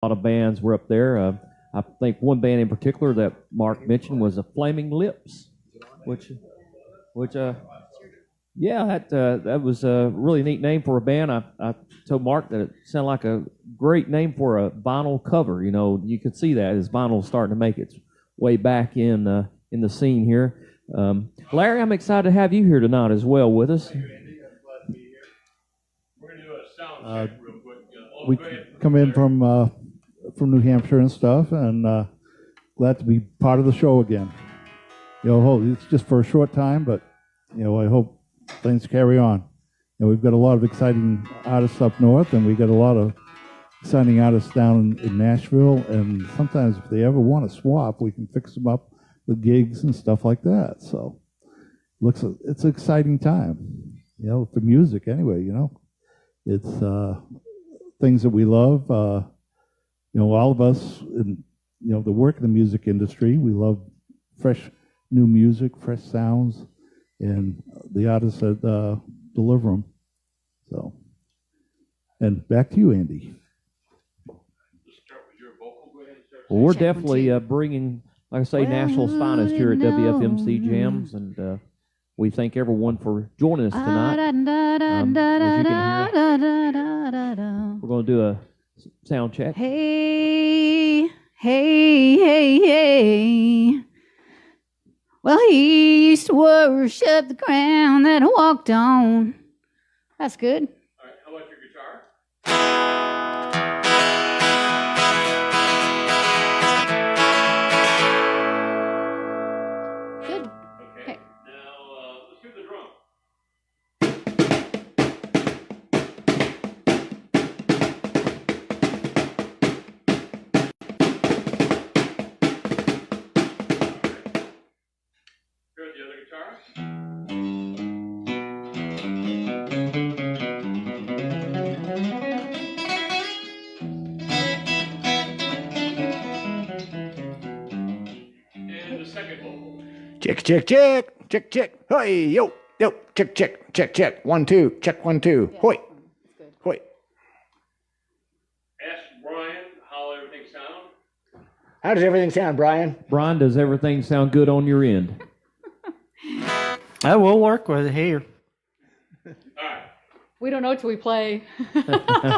lot of bands were up there. I think one band in particular that Mark mentioned was the Flaming Lips, which yeah, that was a really neat name for a band. I told Mark that it sounded like a great name for a vinyl cover. You know, you could see that as vinyl's starting to make its way back in the scene here. Larry, I'm excited to have you here tonight as well with us. We're going to do a sound check real quick. We come in from New Hampshire and stuff, and glad to be part of the show again. You know, it's just for a short time, but you know, I hope things carry on. You know, we've got a lot of exciting artists up north, and we got a lot of exciting artists down in Nashville. And sometimes, if they ever want to swap, we can fix them up with gigs and stuff like that. So, it's an exciting time. You know, for music anyway. You know, it's things that we love. You know, all of us in the work in the music industry, we love fresh new music, fresh sounds, and the artists that deliver them. So, and back to you, Andy. Well, we're definitely bringing, like I say, Nashville's finest here at WFMC Jams, and we thank everyone for joining us tonight. As you can hear, we're going to do a sound check. Hey, hey, hey, hey. Well, he used to worship the ground that I walked on. That's good. All right, how about your guitar? Good. Okay. Now, let's do the drum. Here's the other guitar. And the second vocal. Check, check, check, check, check. Hey, yo, yo, check, check, check, check. 1, 2, check, 1, 2. Hoy, hoy. Ask Brian how everything sounds. How does everything sound, Brian? Brian, does everything sound good on your end? I will work with it here. All right. We don't know till we play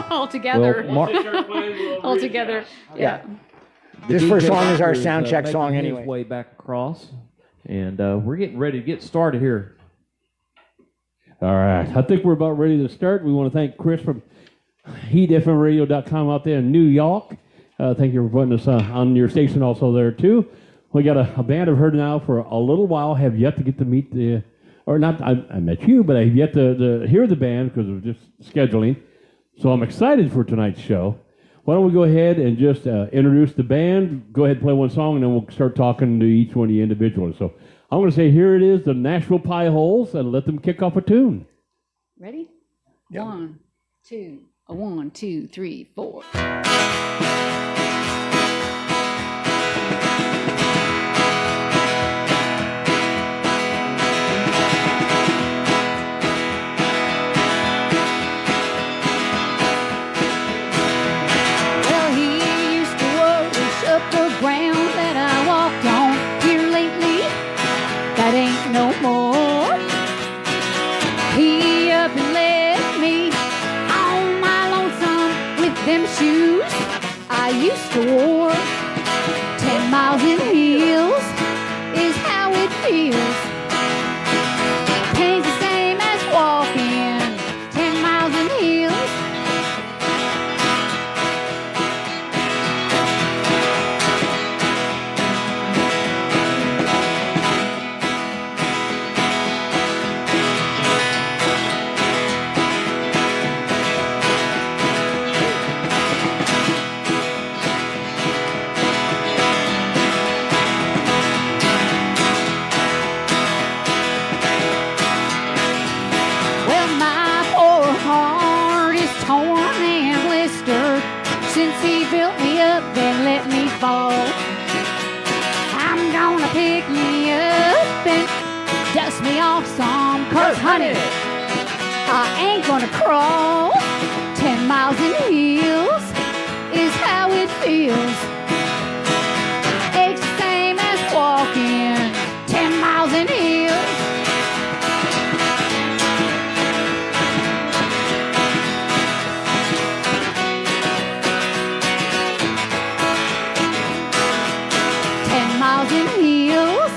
all together. Well, Mark, Once they start playing, we'll all together. readjust. Yeah. This DJ first song is our Rocker sound check making song his anyway. way back across, and we're getting ready to get started here. All right. I think we're about ready to start. We want to thank Chris from HeatFMRadio.com out there in New York. Thank you for putting us on your station also there, too. We got a band I've heard now for a little while. Have yet to get to meet the, or not, I met you, but I've yet to hear the band because of just scheduling. So I'm excited for tonight's show. Why don't we go ahead and just introduce the band, go ahead and play one song, and then we'll start talking to each one of you individually. So I'm going to say here it is, the Nashville Pie Holes, and let them kick off a tune. Ready? Yep. 1, 2, 1, 2, 3, 4. Well, he used to worship the ground that I walked on. Here lately, that ain't no more. He up and left me on my lonesome with them shoes I used to wear. 10 miles in heels is how it feels. Pain's the same as walking 10 miles in heels. Well, my poor heart is torn and blistered since he built me up and let me fall. I'm gonna pick me up and dust me off some, 'cause honey, I ain't gonna crawl. 10 miles in heels is how it feels. It's the same as walking 10 miles in heels. Miles in heels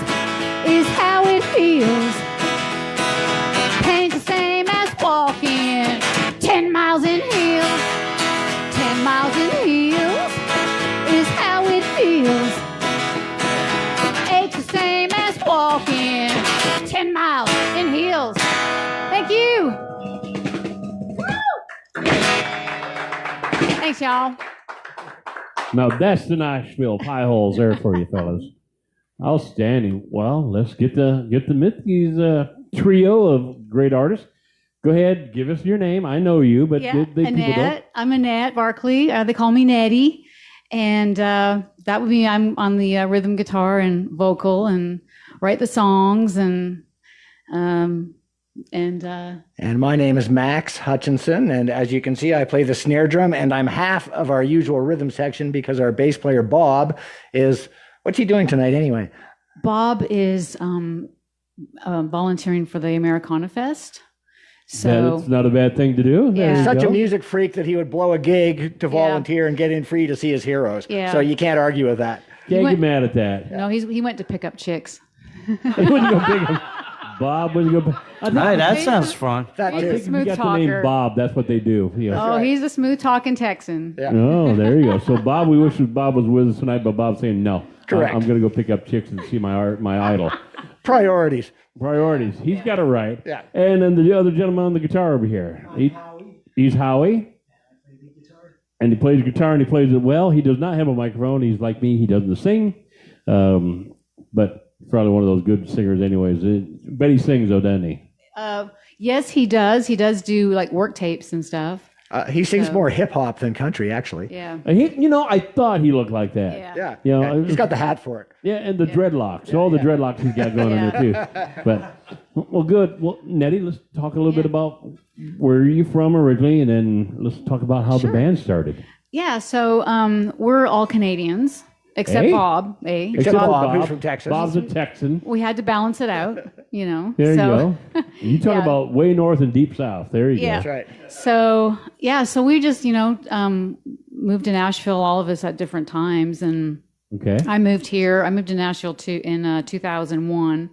is how it feels. Pain's the same as walking 10 miles in heels. 10 miles in heels is how it feels. It's the same as walking 10 miles in heels. Thank you. Thanks, y'all. Now that's the Nashville pie holes there for you fellas. Outstanding. Well, let's get the Mitski's trio of great artists. Go ahead, give us your name. I know you, but Yeah, people don't. Annette. I'm Annette Barkley. They call me Nettie. And that would be, I'm on the rhythm guitar and vocal and write the songs and my name is Max Hutchinson, and as you can see, I play the snare drum, and I'm half of our usual rhythm section because our bass player Bob is. What's he doing tonight anyway? Bob is volunteering for the Americana Fest. So That's not a bad thing to do. There Yeah. you Such go. a music freak that he would blow a gig to volunteer and get in free to see his heroes. Yeah. So you can't argue with that. Can't went- get mad at that. no, he went to pick up chicks. He wouldn't go pick him. Bob wouldn't go. I think, Hey, that sounds fun. That He's too. a if you smooth got the name talker. Bob, that's what they do. Yeah. Oh, right. he's a smooth talking Texan. Yeah. Oh, there you go. So Bob, we wish Bob was with us tonight, but Bob's saying no. Correct. I'm going to go pick up chicks and see my idol. Priorities. Priorities. He's got it right. Yeah. And then the other gentleman on the guitar over here. He's Howie. And he plays guitar and he plays it well. He does not have a microphone. He's like me. He doesn't sing. But probably one of those good singers anyways. Bet he sings though, doesn't he? Yes, he does. He does do like work tapes and stuff. He sings So- more hip hop than country, actually. Yeah. I thought he looked like that. Yeah. Yeah. You know, He's got the hat for it. Yeah, and the dreadlocks. All the dreadlocks he's got going on there too. But well, good. Well, Nettie, let's talk a little bit about where are you from originally, and then let's talk about how the band started. Yeah. So we're all Canadians except Hey? Bob. Except Bob, who's from Texas. Bob's a Texan. We had to balance it out, you know. There so, you go. You talk Yeah. about way north and deep south. There you Yeah. That's go. right. So we just, moved to Nashville, all of us at different times. And Okay. I moved to Nashville in 2001,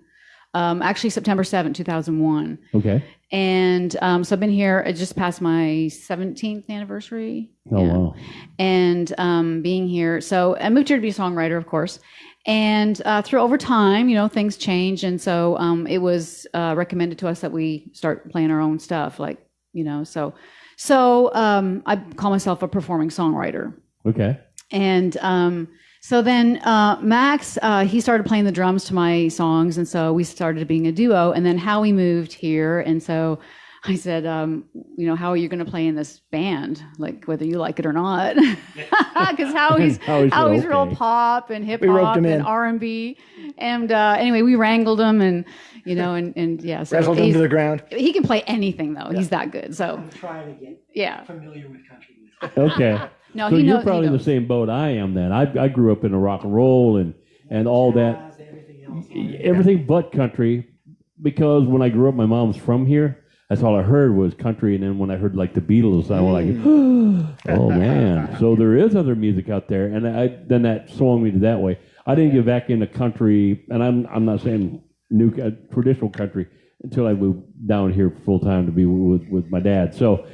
actually September 7th, 2001. Okay. And so I've been here, it just passed my 17th anniversary. Oh Yeah. wow. And being here, so I moved here to be a songwriter, of course. And through over time, things change. And so it was recommended to us that we start playing our own stuff, So I call myself a performing songwriter. Okay. And so then Max, he started playing the drums to my songs. And so we started being a duo. And then Howie moved here. And so I said, how are you going to play in this band? Like, whether you like it or not. Because Howie's Howie said, real okay. pop and hip We roped hop him in. and R&B. And anyway, we wrangled him and, and yeah. So Wrestled him he's- to the ground. he can play anything, though. He's that good. So, Trying to get yeah. familiar with country music. Okay. No, So he you're knows. probably in the same boat I am then. I grew up in the rock and roll and all that. Everything else. Everything but country, because when I grew up, my mom was from here. That's all I heard was country, and then when I heard like the Beatles, I was like, "Oh man!" So there is other music out there, and then that swung me to that way. I didn't get back into country, and I'm not saying traditional country until I moved down here full time to be with my dad. So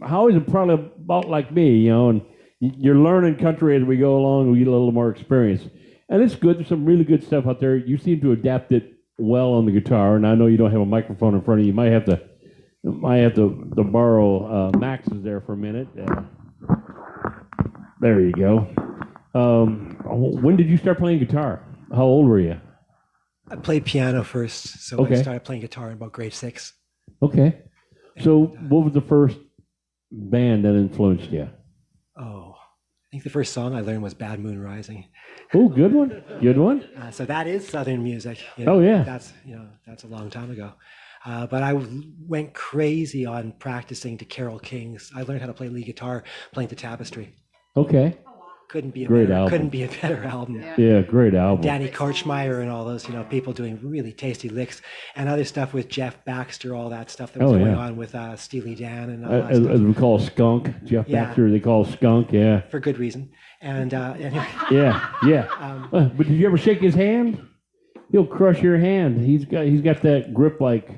Howie's probably about like me, and you're learning country as we go along. We get a little more experience, and it's good. There's some really good stuff out there. You seem to adapt it well on the guitar, and I know you don't have a microphone in front of you. You might have to borrow Max's there for a minute. There you go. When did you start playing guitar? How old were you? I played piano first, so Okay. I started playing guitar in about grade 6. Okay. So what was the first band that influenced you? Oh, I think the first song I learned was Bad Moon Rising. Oh, good one. Good one. So that is Southern music. Oh, yeah. That's a long time ago. But I went crazy on practicing to Carole King's. I learned how to play lead guitar playing the Tapestry. Okay. Couldn't be a Great better, album. couldn't be a better album. Yeah, great album. Danny Korchmeyer and all those, people doing really tasty licks, and other stuff with Jeff Baxter, all that stuff that was going on with Steely Dan and all that As stuff, we call Skunk, Jeff Yeah. Baxter, they call Skunk, yeah. for good reason. And anyway, Yeah. But did you ever shake his hand? He'll crush your hand. He's got that grip like,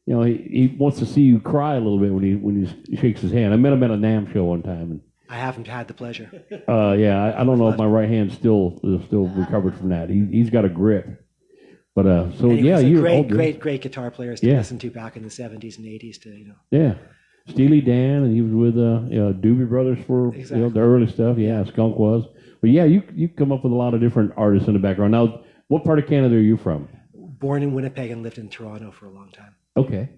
he wants to see you cry a little bit when he shakes his hand. I met him at a NAMM show one time, and I haven't had the pleasure. I don't know if my right hand's still recovered from that. He's got a grip. But so And he was a you're great guitar players to listen to back in the 70s and 80s. Yeah, Steely Dan, and he was with Doobie Brothers for Exactly. the early stuff. Yeah, Skunk was. But yeah, you come up with a lot of different artists in the background. Now, what part of Canada are you from? Born in Winnipeg and lived in Toronto for a long time. Okay.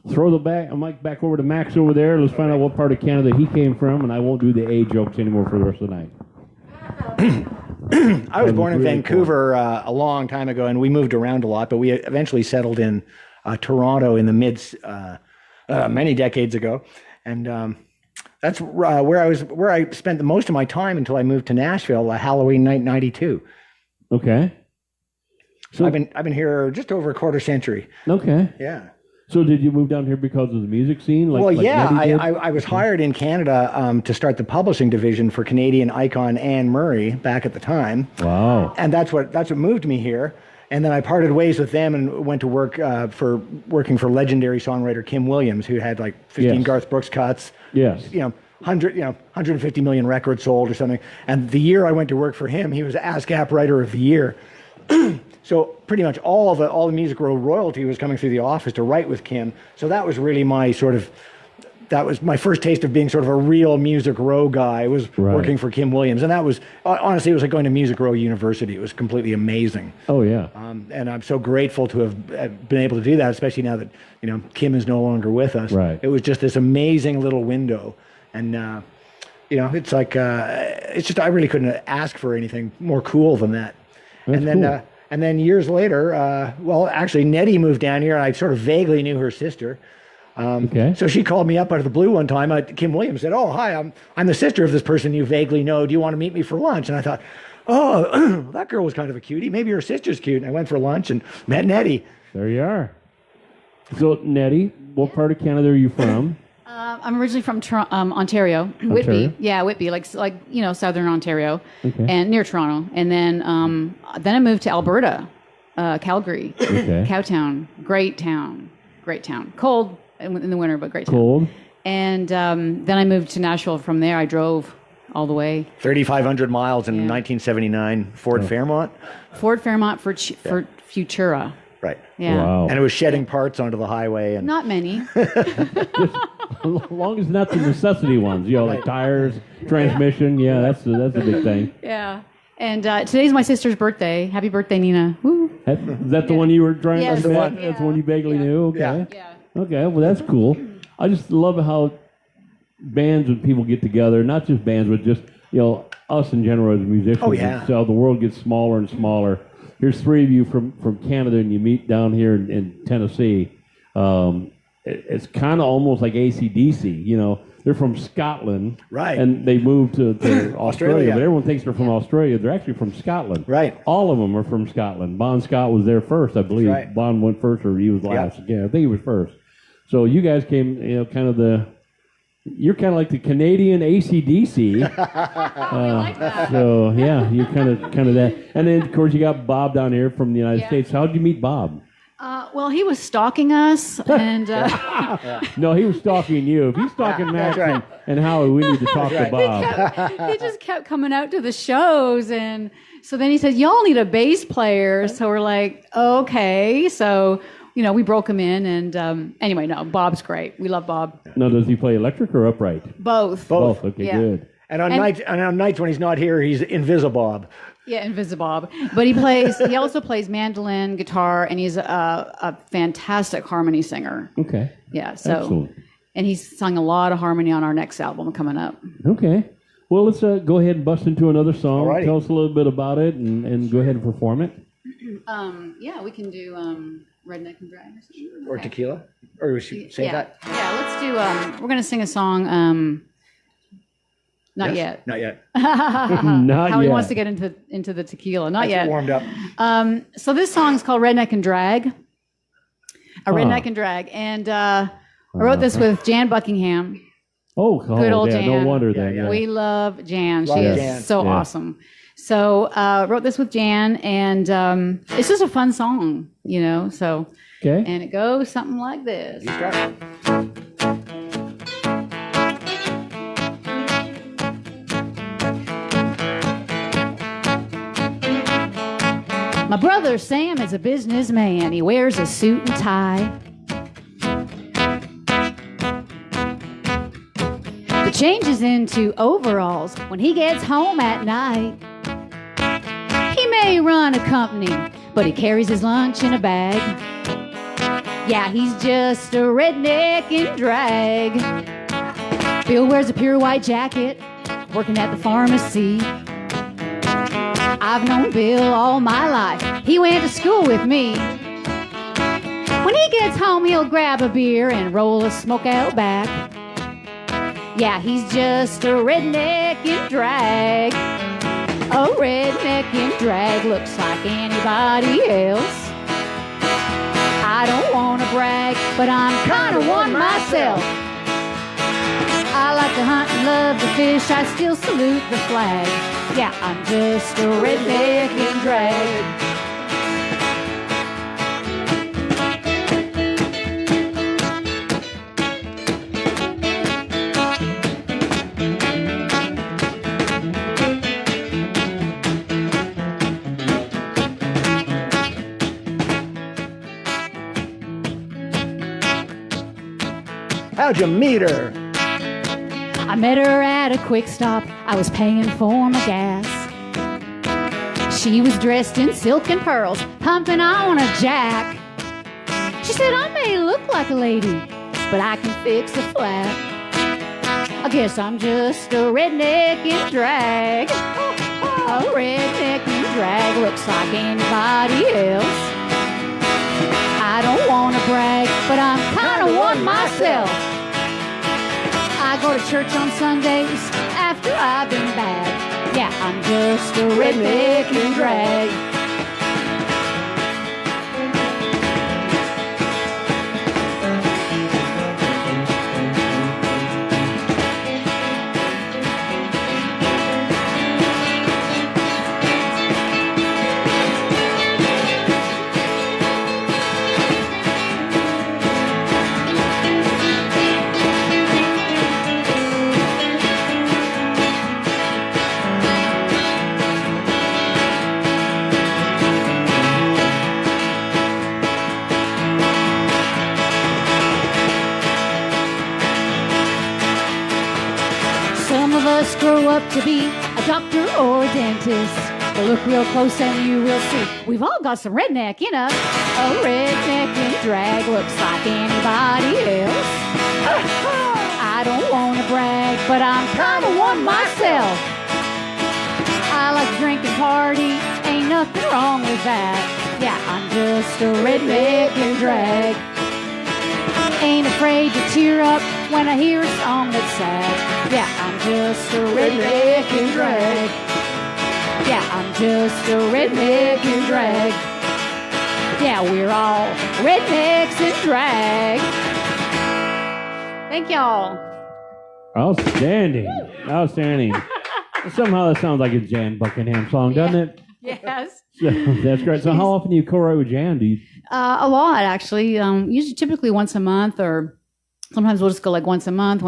Throw the mic back over to Max over there. Let's find out what part of Canada he came from, and I won't do the A jokes anymore for the rest of the night. I was born in Vancouver a long time ago, and we moved around a lot, but we eventually settled in Toronto in the many decades ago, and that's where I spent the most of my time until I moved to Nashville, Halloween night '92. Okay. So I've been here just over a quarter century. Okay. Yeah. So did you move down here because of the music scene? I was hired in Canada to start the publishing division for Canadian icon Anne Murray back at the time. Wow. And that's what moved me here. And then I parted ways with them and went to work working for legendary songwriter Kim Williams, who had like 15 Yes. Garth Brooks cuts. Yes. 150 million records sold or something. And the year I went to work for him, he was ASCAP Writer of the Year. So pretty much all the Music Row royalty was coming through the office to write with Kim. So that was really that was my first taste of being sort of a real Music Row guy, was working for Kim Williams. And that was, honestly, it was like going to Music Row University. It was completely amazing. Oh, yeah. And I'm so grateful to have been able to do that, especially now that, Kim is no longer with us. Right. It was just this amazing little window. And, it's like, I really couldn't ask for anything more cool than that. That's cool. And then years later, actually, Nettie moved down here, and I sort of vaguely knew her sister. Okay. So she called me up out of the blue one time. Kim Williams said, "Oh, hi, I'm the sister of this person you vaguely know. Do you want to meet me for lunch?" And I thought, "Oh, that girl was kind of a cutie. Maybe her sister's cute." And I went for lunch and met Nettie. There you are. So, Nettie, what part of Canada are you from? I'm originally from Ontario, Whitby. Yeah, Whitby, like southern Ontario, and near Toronto. And then I moved to Alberta, Calgary, Cowtown, great town. Cold in the winter, but great town. Cold. And then I moved to Nashville. From there, I drove all the way. 3,500 miles in 1979 Ford Fairmont. Ford Fairmont for Futura. Right. Yeah. Wow. And it was shedding parts onto the highway. And Not many. As long as not the necessity ones, like tires, transmission. Yeah, that's a big thing. Yeah. And today's my sister's birthday. Happy birthday, Nina. Woo. Is that the one you were trying Yes. to That's the met? one. That's the one you vaguely knew? Okay. Yeah. Okay, well, that's cool. I just love how bands and people get together, not just bands, but just, us in general as musicians. Oh, yeah. So the world gets smaller and smaller. Here's three of you from Canada, and you meet down here in Tennessee. It's kind of almost like AC/DC, They're from Scotland. Right. And they moved to Australia, Australia. but everyone thinks they're from Australia. They're actually from Scotland. Right. All of them are from Scotland. Bon Scott was there first, I believe. Right. Bon went first, or he was last. Yeah, I think he was first. So you guys came, you're kind of like the Canadian AC/DC. like that. So yeah, you're kind of that. And then of course you got Bob down here from the United States. How did you meet Bob? Well, he was stalking us, and No, he was stalking you. If he's stalking Max right. and Howie, we need to talk to Bob. he just kept coming out to the shows. And so then he said, "Y'all need a bass player." So we're like, "Okay." So, we broke him in. And anyway, no, Bob's great. We love Bob. Now, does he play electric or upright? Both. Both. Okay, Yeah. good. And on nights when he's not here, he's Invisibob. Yeah, Invisibob. But he also plays mandolin, guitar, and he's a fantastic harmony singer. Okay. Yeah, so. Excellent. And he's sung a lot of harmony on our next album coming up. Okay. Well, let's go ahead and bust into another song. Alrighty. Tell us a little bit about it and go ahead and perform it. Yeah, we can do Redneck and Drag or something. Or tequila? Or we should say that? Yeah, let's do, we're going to sing a song. Not Yes? yet. Not yet. Not Howie yet. wants to get into the tequila. Not Let's yet. get warmed up. So this song is called Redneck and Drag. Huh. Redneck and Drag. And I wrote this with Jan Buckingham. Good old yeah, no Jan. wonder Yeah, then. yeah. Yeah. We love Jan. Love She is Jan. so Yeah. awesome. So wrote this with Jan, and it's just a fun song, you know. So Okay. and it goes something like this. You start. My brother Sam is a businessman. He wears a suit and tie. But changes into overalls when he gets home at night. He may run a company, but he carries his lunch in a bag. Yeah, he's just a redneck in drag. Bill wears a pure white jacket, working at the pharmacy. I've known Bill all my life. He went to school with me. When he gets home, he'll grab a beer and roll a smoke out back. Yeah, he's just a redneck in drag. A redneck in drag looks like anybody else. I don't want to brag, but I'm kind of one myself. I like to hunt and love to fish. I still salute the flag. Yeah, I'm just a redneck in drag. How'd you meet her? I met her at a quick stop. I was paying for my gas. She was dressed in silk and pearls, pumping on a jack. She said, I may look like a lady, but I can fix a flat. I guess I'm just a redneck in drag. A redneck in drag looks like anybody else. I don't want to brag, but I'm kind of one myself. I go to church on Sundays after I've been bad. Yeah, I'm just a redneck in drag. Some of us grow up to be a doctor or a dentist. But look real close and you will see we've all got some redneck in us. A redneck in drag looks like anybody else. I don't want to brag, but I'm kind of one myself. I like to drink and party, ain't nothing wrong with that. Yeah, I'm just a redneck in drag. Ain't afraid to tear up when I hear a song that's sad. Yeah, I'm just a redneck in drag. Yeah, I'm just a redneck in drag. Yeah, we're all rednecks in drag. Thank y'all. Outstanding. Outstanding. Somehow that sounds like a Jan Buckingham song, doesn't it? Yes. So, that's great. So how often do you co-write with Jan? Do you? A lot, actually. Usually, typically once a month, or sometimes we'll just go like once a month,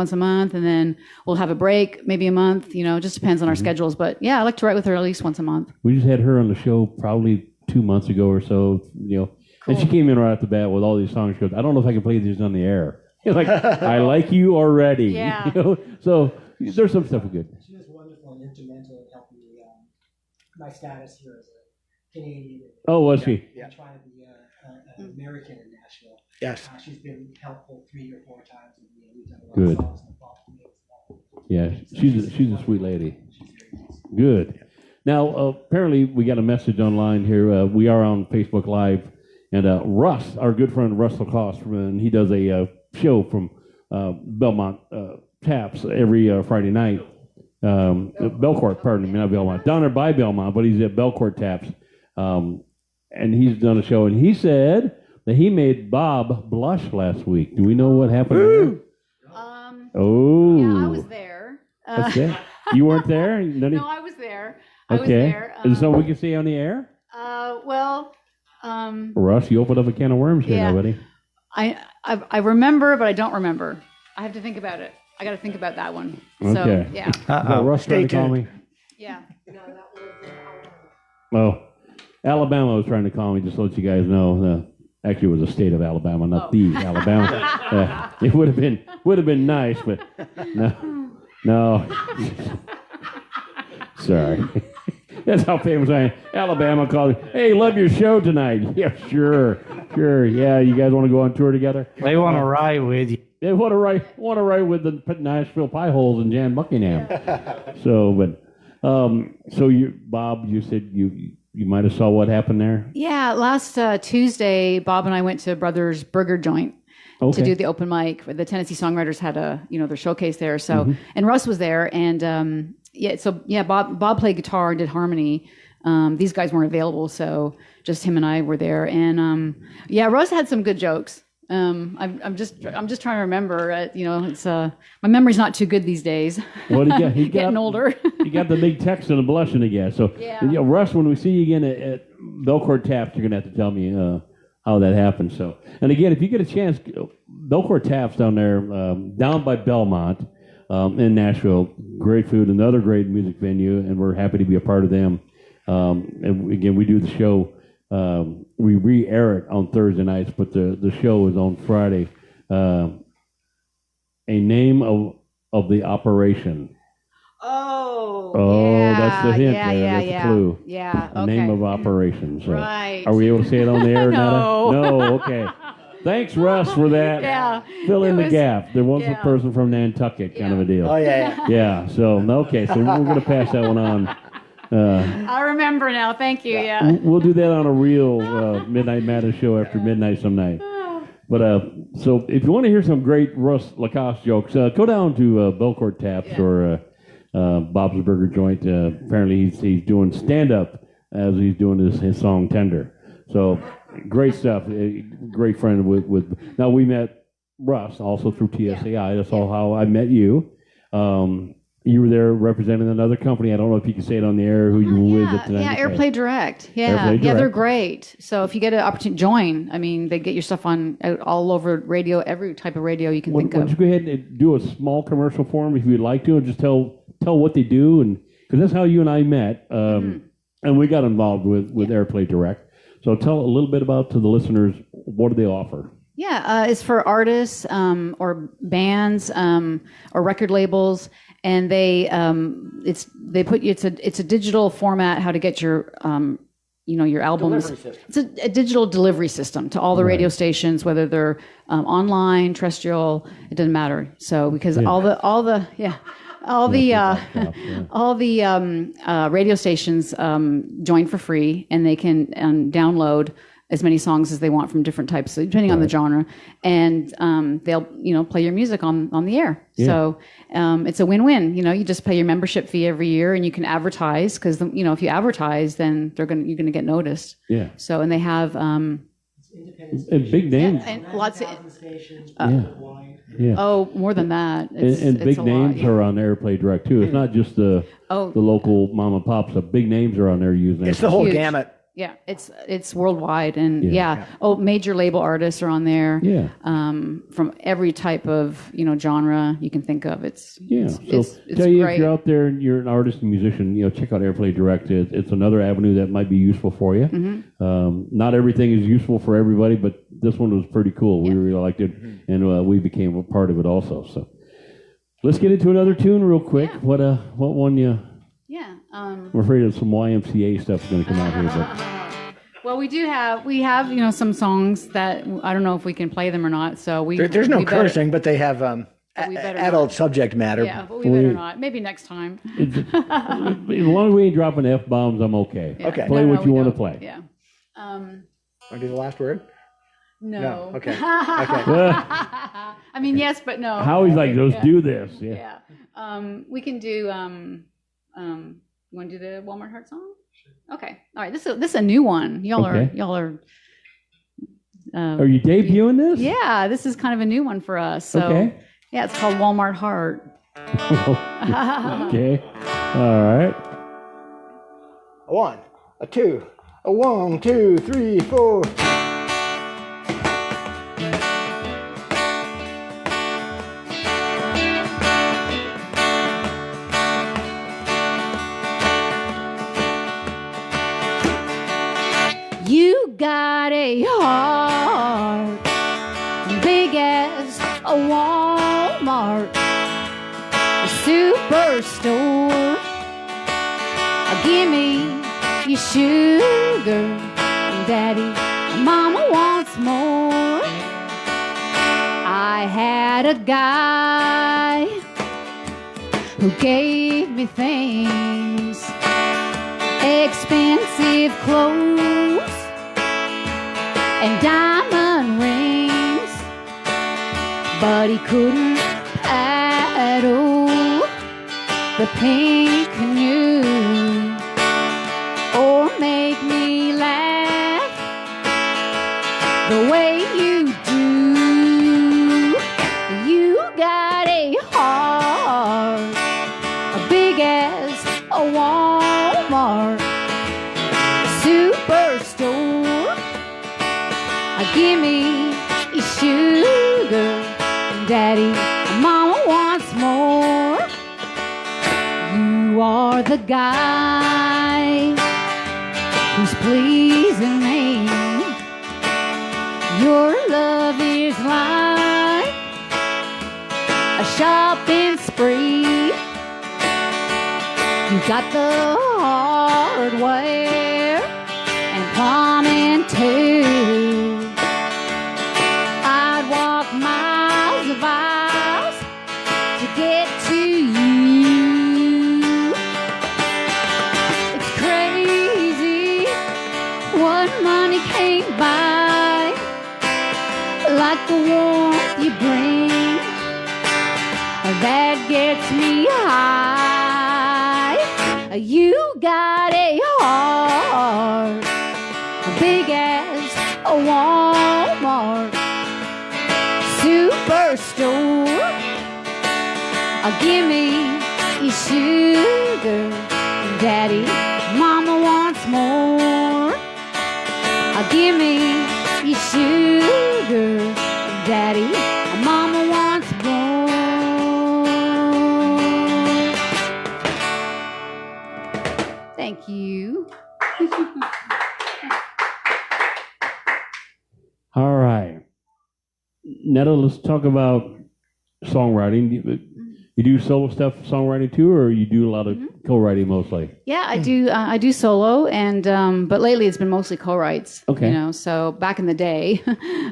and then we'll have a break, maybe a month. You know, it just depends on our schedules. But yeah, I like to write with her at least once a month. We just had her on the show probably 2 months ago or so, you know, and she came in right off the bat with all these songs. She goes, I don't know if I can play these on the air. Like, I like you already. Yeah. You know? So there's some stuff good. She was wonderful and instrumental in helping me my status here as a Canadian. Oh, was she? Yeah. Trying to be an American in Nashville. Yes. She's been helpful 3 or 4 times with me. We've done a lot Good. of songs in the fall for me as well. Yeah, she's a sweet lady. Good. Now, apparently, we got a message online here. We are on Facebook Live, and Russ, our good friend Russ Lacoste, and he does a show from Belmont Taps every Friday night. Belcourt, pardon me, not Belmont. Down there by Belmont, but he's at Belcourt Taps. And he's done a show, and he said that he made Bob blush last week. Do we know what happened there? Oh. Yeah, I was there. Okay. You weren't there? No, I was there. Okay. Is it something we can see on the air? Russ, you opened up a can of worms here, yeah. now, buddy. I remember, but I don't remember. I have to think about it. I got to think about that one. Okay. So, yeah. Russ trying to call me? Yeah. Oh, Alabama was trying to call me, just to let you guys know. Actually, it was the state of Alabama, not the Alabama. It would have been nice, but no. Sorry. That's how famous I am. Alabama called me. Hey, love your show tonight. Yeah, sure. Yeah, you guys want to go on tour together? They want to ride with you. They want to ride with the Nashville Pieholes and Jan Buckingham. So you, Bob, you said you might have saw what happened there. Yeah, last Tuesday, Bob and I went to Brothers Burger Joint to do the open mic. The Tennessee Songwriters had their showcase there. So and Russ was there, and Bob played guitar and did harmony. These guys weren't available, so just him and I were there. And Russ had some good jokes. I'm just trying to remember. It's my memory's not too good these days. Well, he got getting older. You got the big text and the blushing again. So, Russ, when we see you again at Belcourt Taps, you're gonna have to tell me how that happened. So, and again, if you get a chance, Belcourt Taps down there, down by Belmont, in Nashville, great food, another great music venue, and we're happy to be a part of them. And again, we do the show. We re-air it on Thursday nights, but the show is on Friday. A name of the operation. That's the hint. That's the clue. Yeah. A name of operation. So right. Are we able to say it on the air? No. No. Okay. Thanks, Russ, for that. Yeah. Fill in the gap. There was a person from Nantucket, kind of a deal. Oh yeah. Yeah. So okay. So we're going to pass that one on. I remember now. Thank you. Yeah. We'll do that on a real Midnight Madness show after midnight some night. But so if you want to hear some great Russ Lacoste jokes, go down to Belcourt Taps or Bob's Burger Joint. Apparently he's doing stand-up as he's doing his song Tender. So great stuff. Great friend with. Now we met Russ also through TSAI. That's all how I met you. You were there representing another company. I don't know if you can say it on the air who you were with at the time. Yeah, Airplay Direct. Yeah, they're great. So if you get an opportunity, join. I mean, they get your stuff on all over radio, every type of radio you can think of. Why don't you go ahead and do a small commercial for them if you'd like to, and just tell what they do, and because that's how you and I met, and we got involved with Airplay Direct. So tell a little bit about to the listeners, what do they offer? Yeah, it's for artists or bands or record labels. And it's a digital format how to get your your albums. It's a digital delivery system to all the radio stations, whether they're online, terrestrial, it doesn't matter. So because all the radio stations join for free, and they can download as many songs as they want from different types, depending on the genre, and they'll play your music on the air. Yeah. So it's a win-win. You just pay your membership fee every year, and you can advertise because if you advertise, then you're gonna get noticed. Yeah. So and they have and big names and lots of stations. Oh, more than that. And big names are on Airplay Direct too. It's not just the local mom and pops. The big names are on there using it. It's the whole gamut. Yeah, it's worldwide, and major label artists are on there. Yeah, from every type of genre you can think of. It's it's great. If you're out there and you're an artist and musician, check out Airplay Direct. It's another avenue that might be useful for you. Mm-hmm. Not everything is useful for everybody, but this one was pretty cool. We really liked it, and we became a part of it also. So let's get into another tune real quick. Yeah. What one you? Yeah. I'm afraid of some YMCA stuff is going to come out here, but. Well, we have some songs that I don't know if we can play them or not. So there's no cursing, but they have adult subject matter. Yeah, but we better not. Maybe next time. As long as we ain't dropping F-bombs, I'm okay. Yeah. Okay. Play what you want to play. Yeah. Want to do the last word? No. Okay. Okay. I mean, yes, but no. Howie's like, let's do this. Yeah. We can do. You want to do the Walmart Heart song? Okay. All right. This is a new one. Y'all are. Are you debuting this? Yeah, this is kind of a new one for us. So, okay. Yeah, it's called Walmart Heart. Okay. All right. A 1, a 2, a 1, 2, 3, 4. You got a heart big as a Walmart superstore. Give me your sugar, Daddy. Mama wants more. I had a guy who gave me things, expensive clothes and diamond rings, but he couldn't paddle the pink canoe or make me laugh the way you do. You got a heart big as a Walmart superstore. Give me your sugar, Daddy. Mama wants more. You are the guy who's pleasing me. Your love is like a shopping spree. You got the hardware and plumbing too. I'd walk miles of aisles to get to you. It's crazy what money can't buy, like the warmth you bring that gets me high. You got a heart big as a Walmart superstore. Give me your sugar, Daddy. Mama wants more. Give me your sugar, Daddy. Mama wants more. Thank you. All right. Netta, let's talk about songwriting. You do solo stuff, songwriting too, or you do a lot of co-writing mostly? Yeah, I do. I do solo, and but lately it's been mostly co-writes. Okay. You know, so back in the day,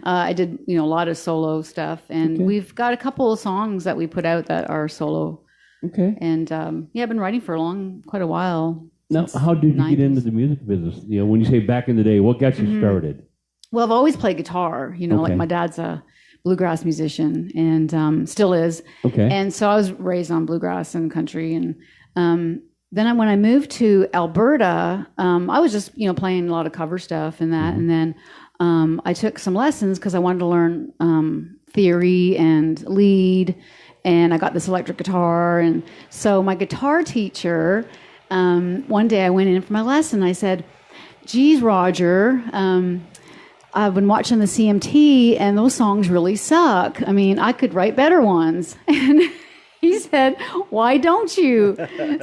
I did a lot of solo stuff, and we've got a couple of songs that we put out that are solo. Okay. And I've been writing for quite a while. Now, how did you get into the music business? When you say back in the day, what got you started? Well, I've always played guitar. Like my dad's a bluegrass musician and still is. Okay. And so I was raised on bluegrass and country. And then when I moved to Alberta, I was just, playing a lot of cover stuff and that. And then I took some lessons because I wanted to learn theory and lead. And I got this electric guitar. And so my guitar teacher, one day I went in for my lesson. I said, geez, Roger, I've been watching the CMT and those songs really suck. I mean, I could write better ones. And he said, why don't you?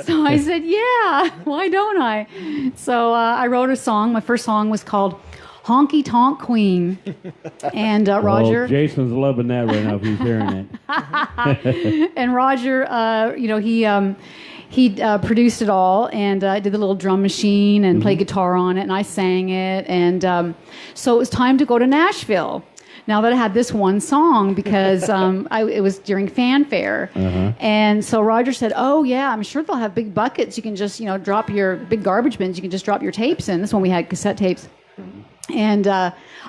So I said, yeah, why don't I? So I wrote a song. My first song was called Honky Tonk Queen. And Roger. Oh, Jason's loving that right now if he's hearing it. And Roger, he produced it all, and I did the little drum machine and played guitar on it, and I sang it. And so it was time to go to Nashville. Now that I had this one song, because it was during fanfare. And so Roger said, oh, yeah, I'm sure they'll have big buckets. You can just, drop your big garbage bins. You can just drop your tapes in. This one we had cassette tapes. And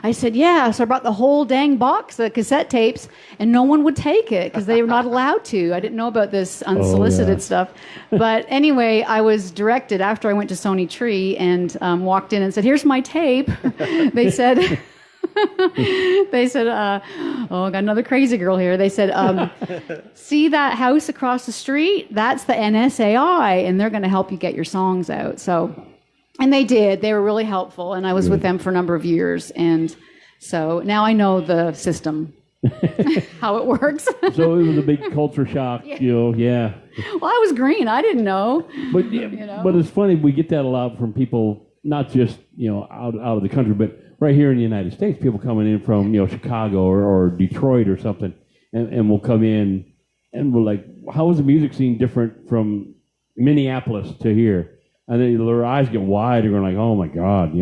I said, yeah. So I brought the whole dang box of cassette tapes, and no one would take it because they were not allowed to. I didn't know about this unsolicited stuff. But anyway, I was directed after I went to Sony Tree and walked in and said, here's my tape. They said, oh, I got another crazy girl here. They said, see that house across the street? That's the NSAI, and they're going to help you get your songs out. So... And they did. They were really helpful, and I was with them for a number of years. And so now I know the system, how it works. So it was a big culture shock, Yeah. Well, I was green. I didn't know. But but it's funny, we get that a lot from people, not just out of the country, but right here in the United States, people coming in from Chicago or Detroit or something, and will come in and we're like, how is the music scene different from Minneapolis to here? And then their eyes get wide. They're going like, "Oh my God!"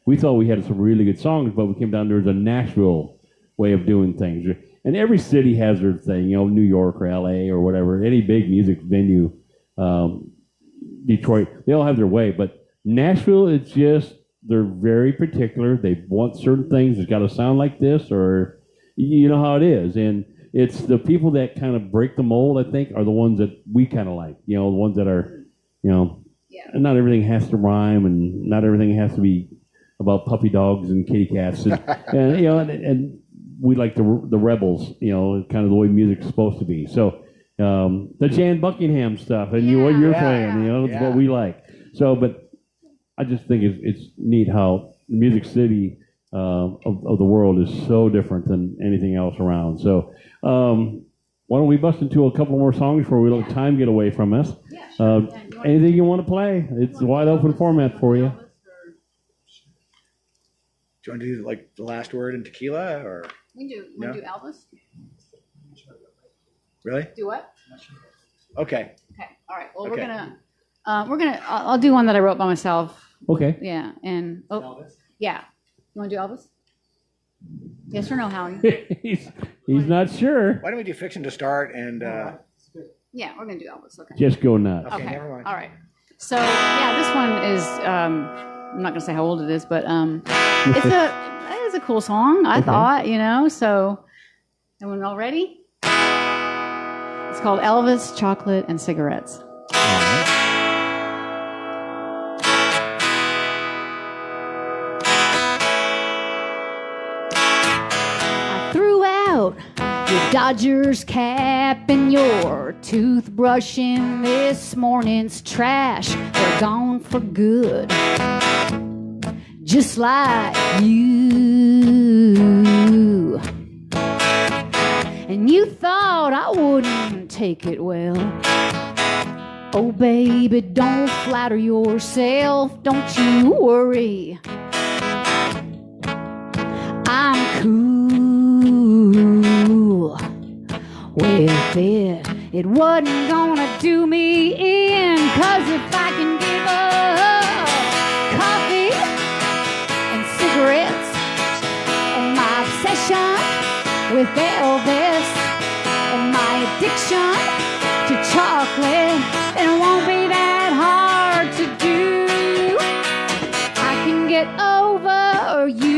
We thought we had some really good songs, but we came down there's a Nashville way of doing things, and every city has their thing. New York or L.A. or whatever, any big music venue, Detroit, they all have their way. But Nashville, it's just they're very particular. They want certain things. It's got to sound like this, or you know how it is. And it's the people that kind of break the mold, I think, are the ones that we kind of like. The ones that are, And not everything has to rhyme, and not everything has to be about puppy dogs and kitty cats, and we like the rebels, kind of the way music's supposed to be. So the Jan Buckingham stuff, and what you're playing, it's what we like. So, but I just think it's neat how the Music City of the world is so different than anything else around. So. Why don't we bust into a couple more songs before we let time get away from us? Yeah, sure. Anything you want to play? It's a wide open format for you. Do you want to do like the last word in Tequila, or We do. You want to do Elvis? Really? Do what? Okay. Okay. All right. Well, Okay. we're gonna. I'll do one that I wrote by myself. Okay. Yeah. And Elvis. Yeah. You want to do Elvis? Yes or no, Howie? He's not sure. Why don't we do Fiction to start and? Yeah, we're gonna do Elvis. Okay. Just go nuts. Okay, never mind. All right. So yeah, this one is. I'm not gonna say how old it is, but it is a cool song. I thought, So, everyone all ready? It's called Elvis, Chocolate, and Cigarettes. Your Dodgers cap and your toothbrush in this morning's trash. They're gone for good, just like you. And you thought I wouldn't take it well. Oh, baby, don't flatter yourself. Don't you worry. I'm cool with it. It wasn't gonna do me in, 'cause if I can give up coffee and cigarettes and my obsession with Elvis and my addiction to chocolate, then it won't be that hard to do. I can get over you.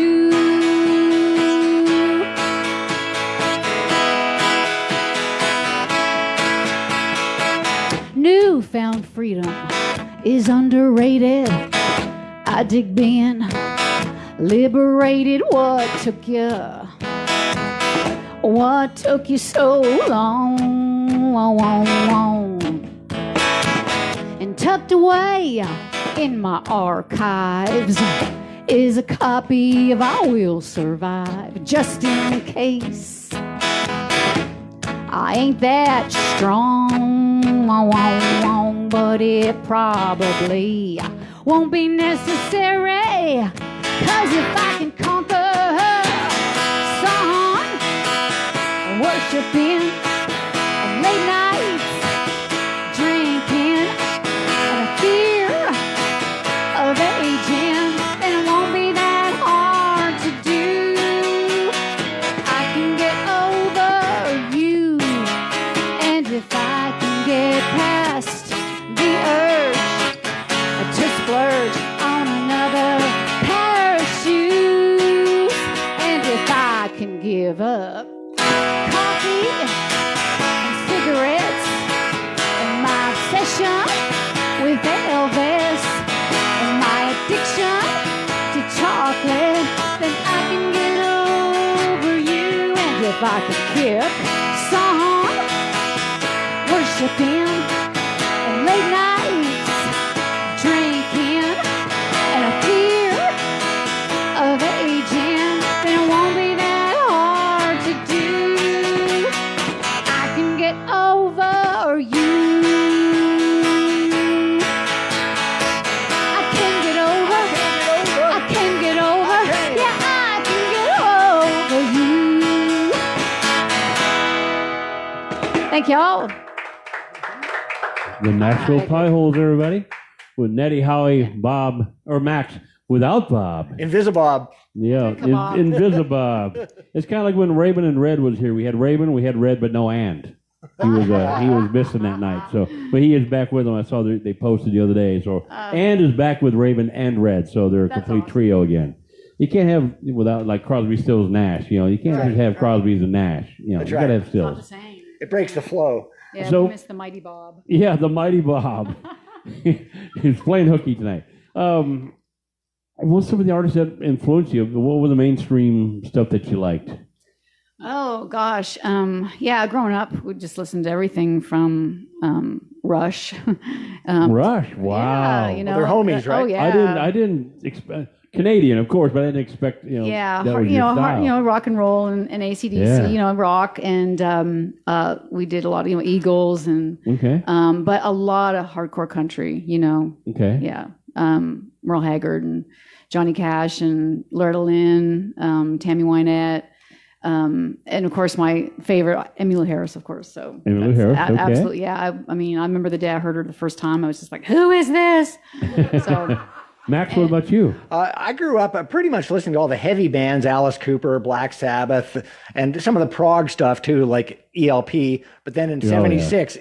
Newfound freedom is underrated. I dig being liberated. What took you? What took you so long? And tucked away in my archives is a copy of I Will Survive, just in case I ain't that strong, but it probably won't be necessary, 'cause if I can conquer song, worshiping, and late nights drinking, and a fear of aging, then it won't be that hard to do. I can get over you, and if I can get past the urge to splurge on another pair of shoes, like a kip song, worshiping and late nights drinking and a fear of aging. Then it won't be that hard to do. I can get over you. I can get over. I can get over. Yeah, I can get over you. Thank y'all. The Nashville Pie Holes, everybody, with Nettie, Howie, Bob, or Max without Bob. Invisibob. Yeah, Invisibob. It's kind of like when Raven and Red was here. We had Raven, we had Red, but no And. He was missing that night. So, but he is back with them. I saw they posted the other day. So, And is back with Raven and Red. So they're a complete trio again. You can't have without like Crosby, Stills, Nash. You know, you can't just have Crosby's and Nash. You know, you gotta have Stills. It breaks the flow. Yeah, So- we missed the Mighty Bob. Yeah, the Mighty Bob. He's playing hooky tonight. What's some of the artists that influenced you? What were the mainstream stuff that you liked? Oh gosh, yeah. Growing up, we just listened to everything from Rush. Rush, wow. Yeah, you know, They're homies, right? Oh yeah. I didn't expect Canadian, of course, but I didn't expect Yeah, that was your style. rock and roll and AC/DC, Yeah. rock, and we did a lot of Eagles and Okay. but a lot of hardcore country, Okay. yeah, Merle Haggard and Johnny Cash and Loretta Lynn, Tammy Wynette, and of course my favorite Emmylou Harris, of course. So Emmylou Harris, okay. absolutely, yeah. I mean, I remember the day I heard her the first time, I was just like, "Who is this?" So. Max, what about you? I grew up pretty much listening to all the heavy bands, Alice Cooper, Black Sabbath, and some of the prog stuff too, like ELP. But then in '76,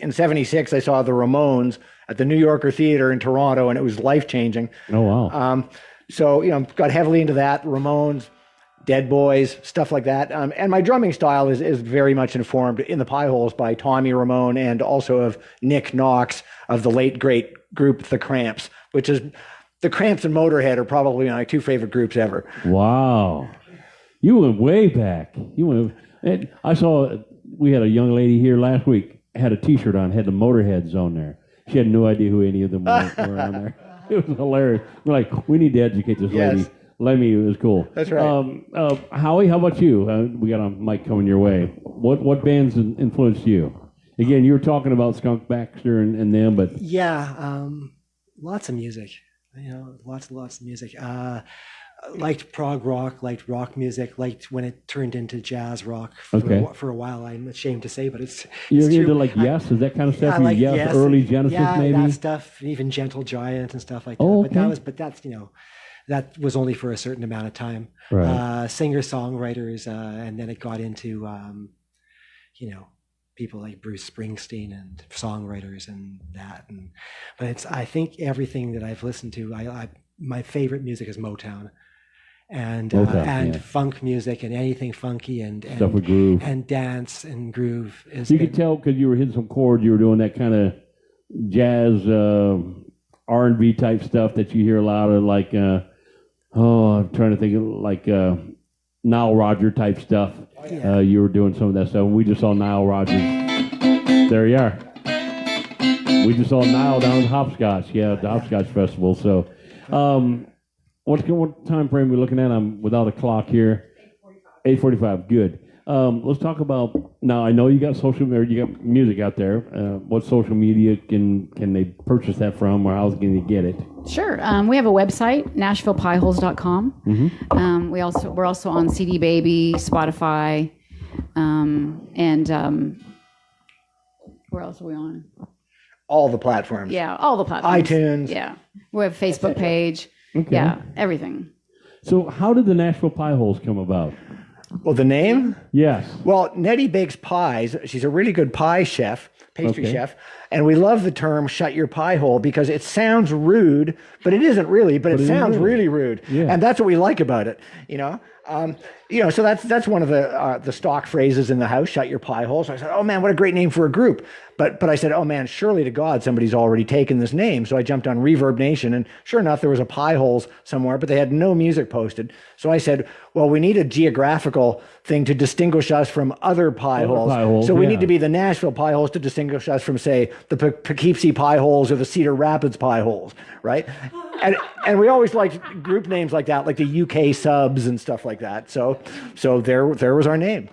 I saw the Ramones at the New Yorker Theater in Toronto, and it was life changing. Oh wow! So got heavily into that, Ramones, Dead Boys, stuff like that. And my drumming style is very much informed in the Pie Holes by Tommy Ramone and also of Nick Knox of the late great group The Cramps, which is. The Cramps and Motorhead are probably my two favorite groups ever. Wow, you went way back. And I saw we had a young lady here last week had a T-shirt on, had the Motorheads on there. She had no idea who any of them were on there. It was hilarious. We're like, we need to educate this lady. Lemmy, it was cool. That's right. Howie, how about you? We got a mic coming your way. What bands influenced you? Again, you were talking about Skunk Baxter and them, but Yeah, lots of music. Lots of music. Liked prog rock, liked rock music, liked when it turned into jazz rock for a while. I'm ashamed to say, but it's you're true. into like Yes, is that kind of stuff? I like Yes, early Genesis, maybe. That stuff, even Gentle Giant and stuff like that. Oh, But that's that was only for a certain amount of time. Right. Singer songwriters, and then it got into people like Bruce Springsteen and songwriters and that. But I think everything that I've listened to, my favorite music is Motown. And funk music and anything funky and stuff with groove and dance and groove. You could tell because you were hitting some chords, you were doing that kind of jazz R&B type stuff that you hear a lot of, like I'm trying to think of like Nile Rodgers type stuff. You were doing some of that stuff. We just saw Nile Rodgers. There you are. We just saw Nile down at Hopscotch. Yeah, the Hopscotch Festival. So, what time frame are we looking at? I'm without a clock here. 8:45. Good. Let's talk about now. I know you got you got music out there. What social media can they purchase that from, or how can they get it? Sure. We have a website, NashvillePieHoles.com. Mm-hmm. We're also on CD Baby, Spotify, and where else are we on? All the platforms. Yeah, all the platforms. iTunes. Yeah, we have a Facebook page. Okay. Yeah, everything. So, how did the Nashville Pie Holes come about? Well, the name? Yes. Well, Nettie bakes pies. She's a really good pie chef. pastry Okay. chef, and we love the term "shut your pie hole" because it sounds rude, but it isn't really. But it it sounds isn't really rude, Yeah. and that's what we like about it. So that's one of the stock phrases in the house. Shut your pie hole. So I said, "Oh man, what a great name for a group." But I said, "Oh man, surely to God, somebody's already taken this name." So I jumped on Reverb Nation, and sure enough, there was a pie holes somewhere, but they had no music posted. So I said, "Well, we need a geographical thing to distinguish us from other pie holes. So we need to be the Nashville pie holes to distinguish us from, say, the Poughkeepsie pie holes or the Cedar Rapids pie holes, right?" And we always liked group names like that, like the UK Subs and stuff like that. So there was our name.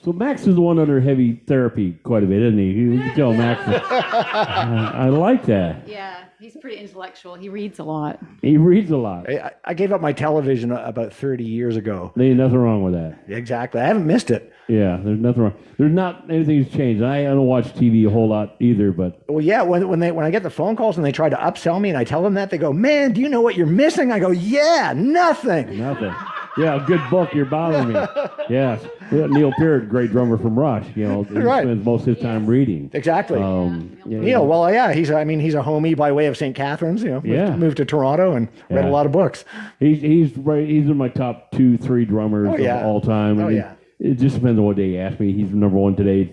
So Max is the one under heavy therapy quite a bit, isn't he? You can tell Max. I like that. Yeah, he's pretty intellectual. He reads a lot. He reads a lot. I gave up my television about 30 years ago. There's nothing wrong with that. Exactly. I haven't missed it. Yeah, there's nothing wrong. There's not anything's changed. I don't watch TV a whole lot either, but Well, yeah, when I get the phone calls and they try to upsell me and I tell them that, they go, "Man, do you know what you're missing?" I go, "Yeah, nothing." nothing. Yeah, a good book. You're bothering me. Yes. Yeah, Neil Peart, great drummer from Rush. He Right. spends most of his time reading. Exactly. Yeah, Neil, well, yeah, he's a homie by way of St. Catharines. Moved to Toronto and read Yeah. a lot of books. He's in my top 2-3 drummers Oh, yeah. of all time. Oh, And yeah. It just depends on what day you ask me. He's number one today.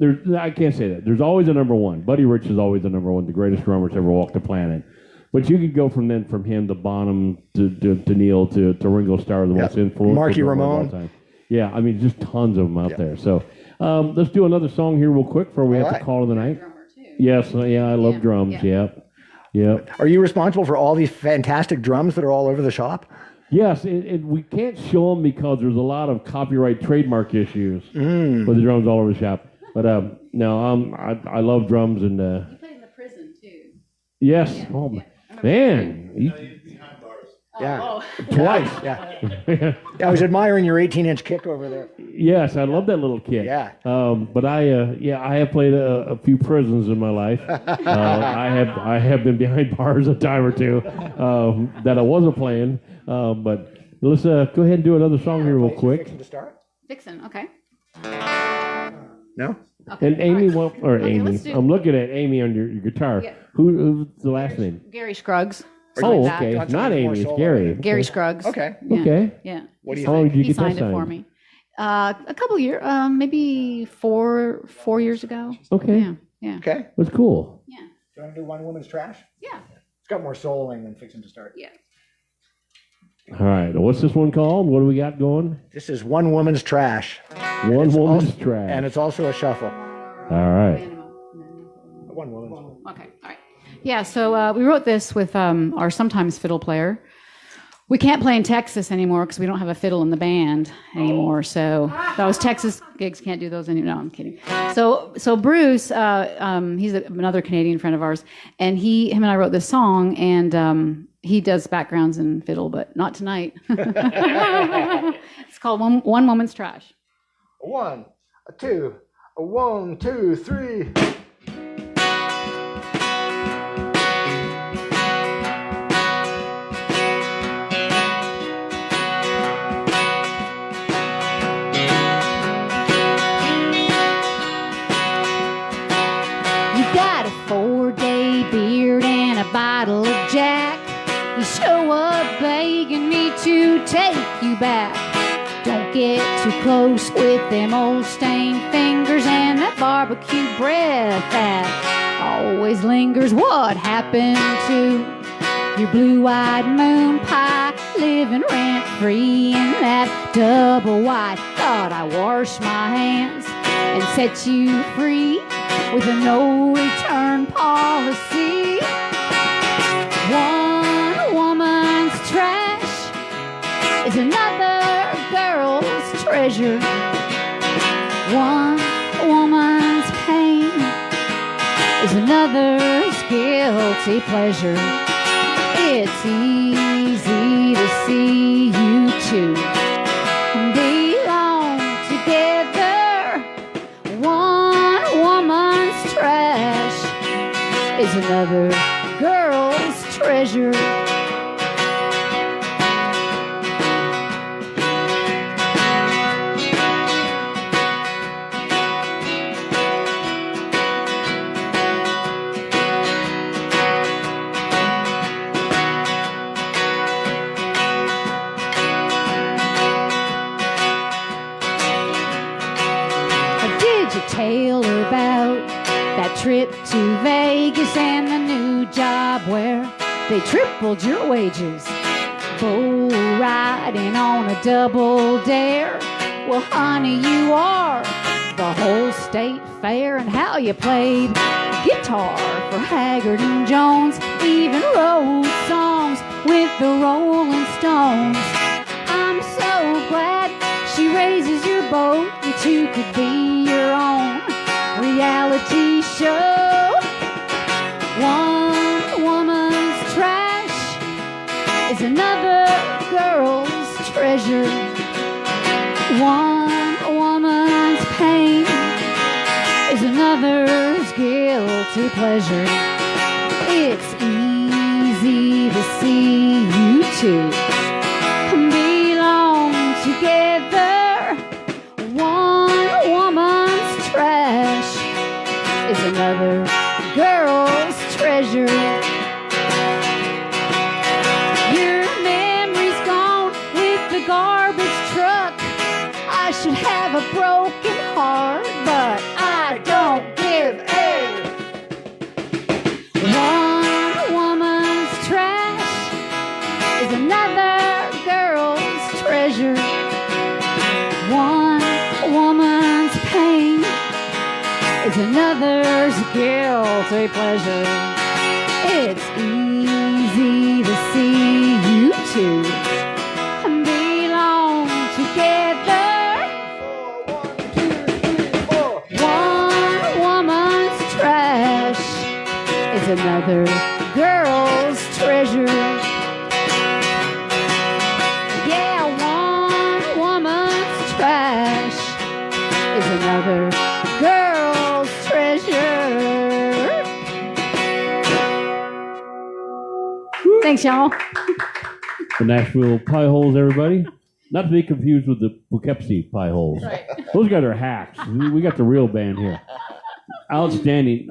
I can't say that. There's always a number one. Buddy Rich is always the number one, the greatest drummer to ever walk the planet. But you could go from him to Bonham to Neil to Ringo Starr, the most influential Marky drummer of all Ramone. time. Yeah, I mean, just tons of them out there. So let's do another song here real quick before we have to call it the night. Yes, I love drums. Yep. Are you responsible for all these fantastic drums that are all over the shop? Yes, we can't show them because there's a lot of copyright trademark issues with the drums all over the shop. But no, I love drums and. He played in the prison too. Yes. Oh man. Yeah. Twice. Yeah. I was admiring your 18-inch kick over there. Yes, I love that little kid. Yeah. But I have played a few prisons in my life. I have been behind bars a time or two that I wasn't playing. But let's go ahead and do another song here real quick. To start? Vixen, okay. No? Okay. And Amy, Amy. let's do- I'm looking at Amy on your guitar. Yeah. Who's the last name? Gary Scruggs. Oh, like that. okay. Got Not something more Amy, it's solo. Gary. Gary Scruggs. Okay. Yeah. Okay. Yeah. What do you How long did you He get that signed it for signed? me. A couple years, maybe four years ago. Okay. Yeah. Okay. That's cool. Yeah. Do you want to do One Woman's Trash? Yeah. It's got more soloing than Fixing to Start. Yeah. All right. What's this one called? What do we got going? This is One Woman's Trash. One Woman's also- Trash. And it's also a shuffle. All right. One Woman's. Okay. All right. Yeah. So we wrote this with our sometimes fiddle player. We can't play in Texas anymore because we don't have a fiddle in the band anymore. So those Texas gigs, can't do those anymore. No, I'm kidding. So Bruce, he's another Canadian friend of ours, and him and I wrote this song, and he does backgrounds in fiddle, but not tonight. It's called One Woman's Trash. A one, a two, a 1, 2, 3. You got a 4-day beard and a bottle of Jack. You show up begging me to take you back. Don't get too close with them old stained fingers and that barbecue breath that always lingers. What happened to your blue-eyed moon pie, living rent-free in that double wide? Thought I washed my hands and set you free with a no-return policy. One woman's trash is another girl's treasure. One woman's pain is another's guilty pleasure. It's easy to see you two belong together. One woman's trash is another girl's treasure. where they tripled your wages. Bull riding on a double dare. Well, honey, you are the whole state fair. And how you played guitar for Haggard and Jones, even wrote songs with the Rolling Stones. I'm so glad she raises your boat. You two could be your own reality show. One woman's trash is another girl's treasure. One woman's pain is another's guilty pleasure. It's easy to see you two belong together. One woman's trash is another girl's treasure. Your memory's gone with the garbage truck. I should have a broken heart, but I don't give a. One woman's trash is another girl's treasure. One woman's pain is another's guilty pleasure. It's easy to see you two belong together. One woman's trash is another girl's treasure. Yeah, one woman's trash is another girl's treasure. Thanks, y'all. The Nashville Pie Holes, everybody. Not to be confused with the Poughkeepsie Pie Holes. Right. Those guys are hacks. We got the real band here. Outstanding.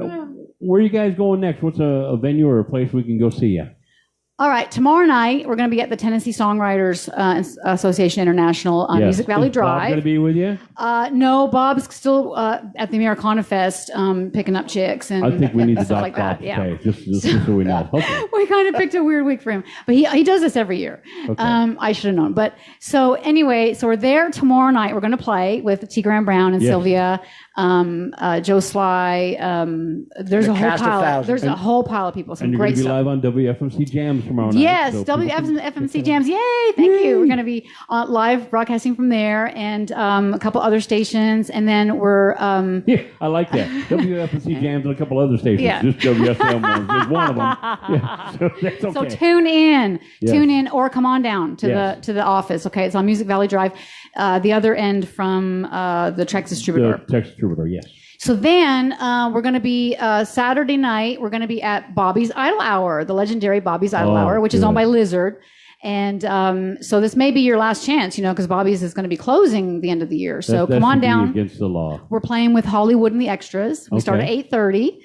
Where are you guys going next? What's a venue or a place we can go see you? All right, tomorrow night we're going to be at the Tennessee Songwriters Association International on Music Valley Is Bob Drive. going to be with you? No, Bob's still at the Americana Fest picking up chicks and I think we need to stuff dock like that. Bob Yeah. today, just so we know. Okay. We kind of picked a weird week for him, but he does this every year. Okay. I should have known. But so anyway, so we're there tomorrow night. We're going to play with T. Graham Brown and Yes. Sylvia, Joe Sly. There's The a whole cast of pile. thousands. There's a whole pile of people. Some And you're going great to be stuff. live on WFMC Jams tomorrow night. Yes, so people can WFMC check Jams. Yay! Thank you. We're going to be live broadcasting from there and a couple other stations. And then we're. Yeah, I like that. WFMC Jams and a couple other stations. Yeah. Just WSM ones. Just one of them. Yeah, so that's okay. So tune in, Yes. or come on down to Yes. the office. Okay, it's on Music Valley Drive, the other end from the Texas Troubadour. The Texas Troubadour, yes. So then we're going to be Saturday night. We're going to be at Bobby's Idle Hour, the legendary Bobby's Idle Oh, Hour, which is good. owned by Lizard. And so this may be your last chance, because Bobby's is going to be closing the end of the year. So That come on should be down. against the law. We're playing with Hollywood and the Extras. We start at Okay. 8:30.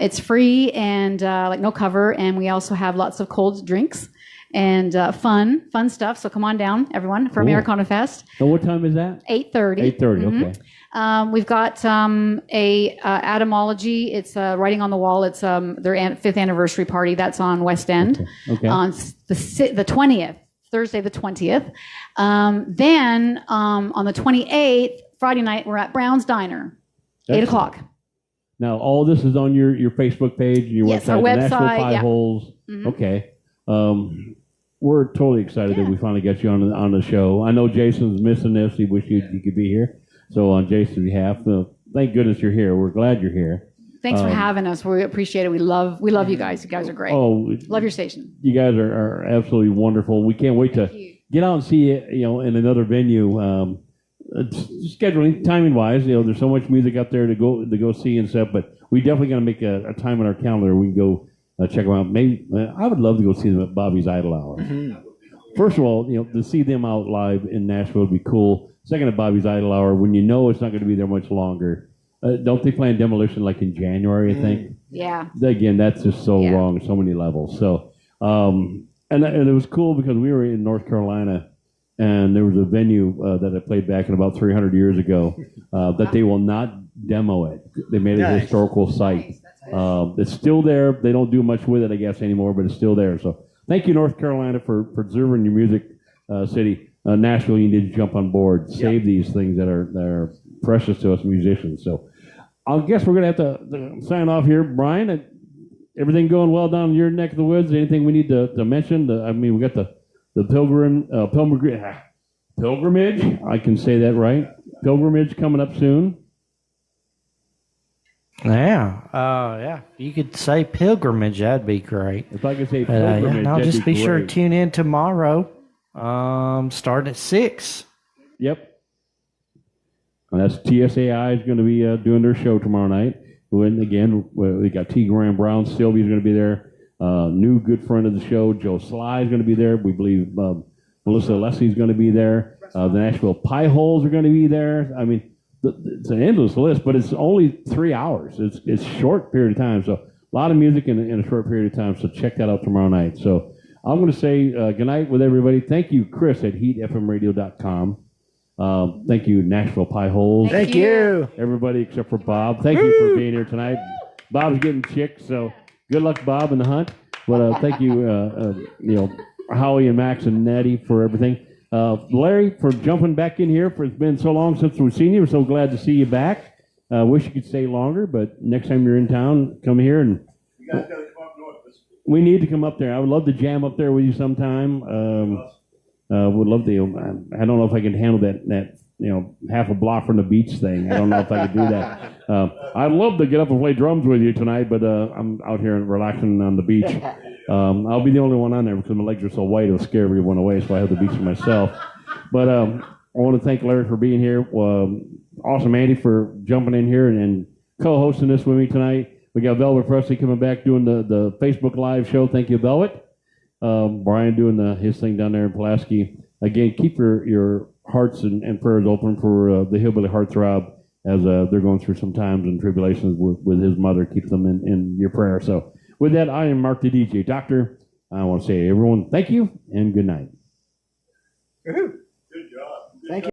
It's free and no cover, and we also have lots of cold drinks and fun stuff. So come on down, everyone, for Cool. Americana Fest. And what time is that? 8:30. 8:30, okay. We've got a Atomology. It's Writing on the Wall. It's their 5th anniversary party. That's on West End Okay. on the 20th, Thursday the 20th. Then on the 28th, Friday night, we're at Brown's Diner, 8 Excellent. o'clock. Now, all this is on your Facebook page and your Yes, website. our the Nashville website, Pie yeah. Holes. Mhm. Okay. We're totally excited that we finally got you on the show. I know Jason's missing this. He wished you could be here. So on Jason's behalf, thank goodness you're here. We're glad you're here. Thanks for having us. We appreciate it. We love you guys. You guys are great. Oh, Love your station. you guys are absolutely wonderful. We can't wait to get out and see you, in another venue. Scheduling, timing wise, there's so much music out there to go see and stuff. But we definitely got to make a time in our calendar. We can go check them out. Maybe I would love to go see them at Bobby's Idle Hour. Mm-hmm. First of all, to see them out live in Nashville would be cool. Second, at Bobby's Idle Hour, when you know it's not going to be there much longer. Don't they plan Demolition like in January? I think. Yeah. Again, that's just so Yeah. wrong on so many levels. So, and it was cool because we were in North Carolina, and there was a venue that I played back in about 300 years ago that they will not demo it. They made it a Nice. historical site. It's still there. They don't do much with it, I guess, anymore, but it's still there. So thank you, North Carolina, for preserving your music city. Nashville, you need to jump on board. Save these things that are precious to us musicians. So I guess we're going to have to sign off here. Brian, everything going well down in your neck of the woods? Anything we need to mention? We got the pilgrimage. I can say that right. Pilgrimage coming up soon. Yeah. You could say pilgrimage. That'd be great. If I could say pilgrimage, I'll that'd just be sure to great. tune in tomorrow. Starting at 6. Yep. And that's TSAI is going to be doing their show tomorrow night. And again, we got T. Graham Brown. Sylvia's going to be there. New good friend of the show, Joe Sly, is going to be there. We believe Melissa Leslie's going to be there. The Nashville Pie Holes are going to be there. I mean, it's an endless list, but it's only 3 hours. It's a short period of time. So a lot of music in a short period of time. So check that out tomorrow night. So I'm going to say good night with everybody. Thank you, Chris, at heatfmradio.com. Thank you, Nashville Pie Holes. Thank you. Everybody except for Bob. Thank you for being here tonight. Bob's getting chick, so good luck, Bob, in the hunt. But thank you, Howie and Max and Natty for everything. Larry, for jumping back in here. It's been so long since we've seen you. We're so glad to see you back. Wish you could stay longer, but next time you're in town, come here. And You guys got to come up north. we need to come up there. I would love to jam up there with you sometime. Would love to. I don't know if I can handle that half a block from the beach thing. I don't know if I could do that. I'd love to get up and play drums with you tonight, but I'm out here relaxing on the beach. I'll be the only one on there because my legs are so white it'll scare everyone away, so I have the beach to myself. But I want to thank Larry for being here. Awesome, Andy, for jumping in here and co-hosting this with me tonight. We got Velvet Presley coming back doing the Facebook Live show. Thank you, Velvet. Brian doing his thing down there in Pulaski. Again, keep your hearts and prayers open for the Hillbilly Heartthrob as they're going through some times and tribulations with his mother. Keep them in your prayer. So with that, I am Mark the DJ Doctor. I want to say, everyone, thank you and good night. Good job. Thank you.